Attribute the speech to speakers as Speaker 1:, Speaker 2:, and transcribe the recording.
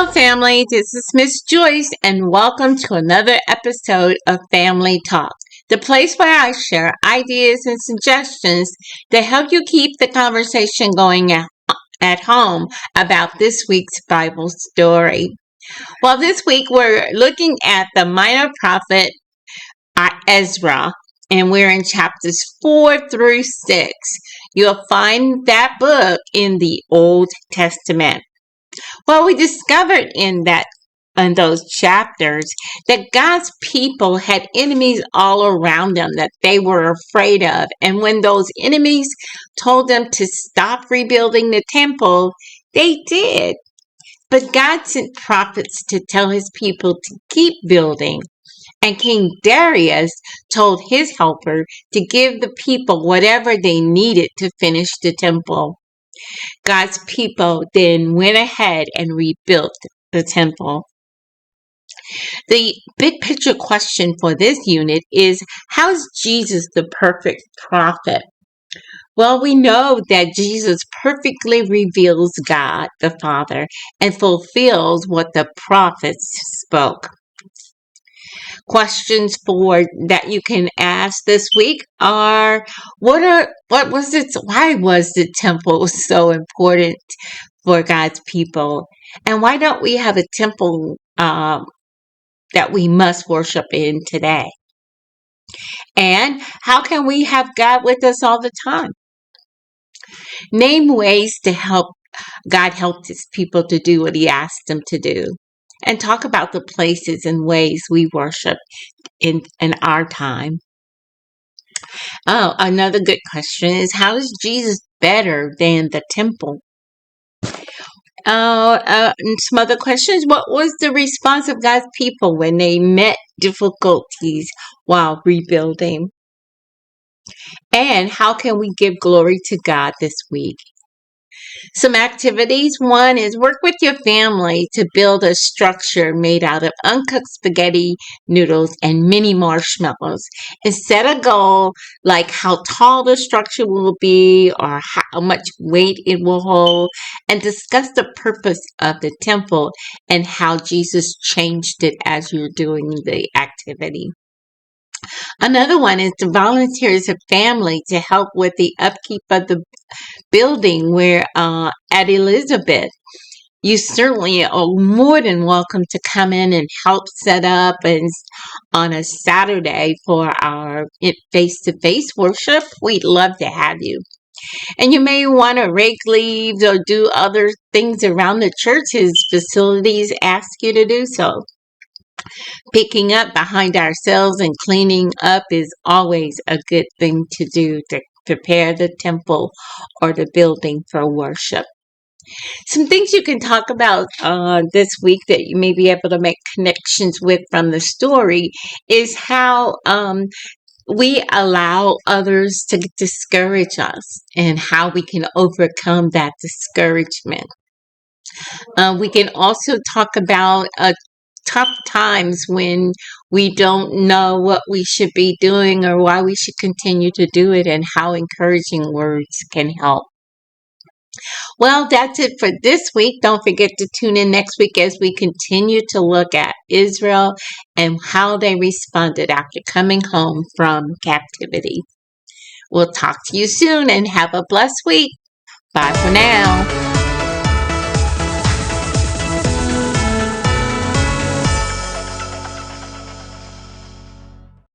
Speaker 1: Hello, family. This is Miss Joyce, and welcome to another episode of Family Talk, the place where I share ideas and suggestions to help you keep the conversation going at home about this week's Bible story. Well, this week we're looking at the minor prophet Ezra, and we're in chapters 4 through 6. You'll find that book in the Old Testament. Well, we discovered in those chapters that God's people had enemies all around them that they were afraid of. And when those enemies told them to stop rebuilding the temple, they did. But God sent prophets to tell his people to keep building. And King Darius told his helper to give the people whatever they needed to finish the temple. God's people then went ahead and rebuilt the temple. The big picture question for this unit is, how is Jesus the perfect prophet? Well, we know that Jesus perfectly reveals God the Father and fulfills what the prophets spoke. Questions that you can ask this week are, why was the temple so important for God's people? And why don't we have a temple that we must worship in today? And how can we have God with us all the time? Name ways to help God help his people to do what he asked them to do. And talk about the places and ways we worship in our time. Oh, another good question is, how is Jesus better than the temple? And some other questions. What was the response of God's people when they met difficulties while rebuilding? And how can we give glory to God this week? Some activities. One is work with your family to build a structure made out of uncooked spaghetti noodles and mini marshmallows. And set a goal like how tall the structure will be or how much weight it will hold. And discuss the purpose of the temple and how Jesus changed it as you're doing the activity. Another one is to volunteer as a family to help with the upkeep of the building where at Elizabeth. You certainly are more than welcome to come in and help set up and on a Saturday for our face-to-face worship. We'd love to have you. And you may want to rake leaves or do other things around the church's facilities ask you to do so. Picking up behind ourselves and cleaning up is always a good thing to do to prepare the temple or the building for worship. Some things you can talk about this week that you may be able to make connections with from the story is how we allow others to discourage us and how we can overcome that discouragement. We can also talk about tough times when we don't know what we should be doing or why we should continue to do it and how encouraging words can help. Well, that's it for this week. Don't forget to tune in next week as we continue to look at Israel and how they responded after coming home from captivity. We'll talk to you soon and have a blessed week. Bye for now.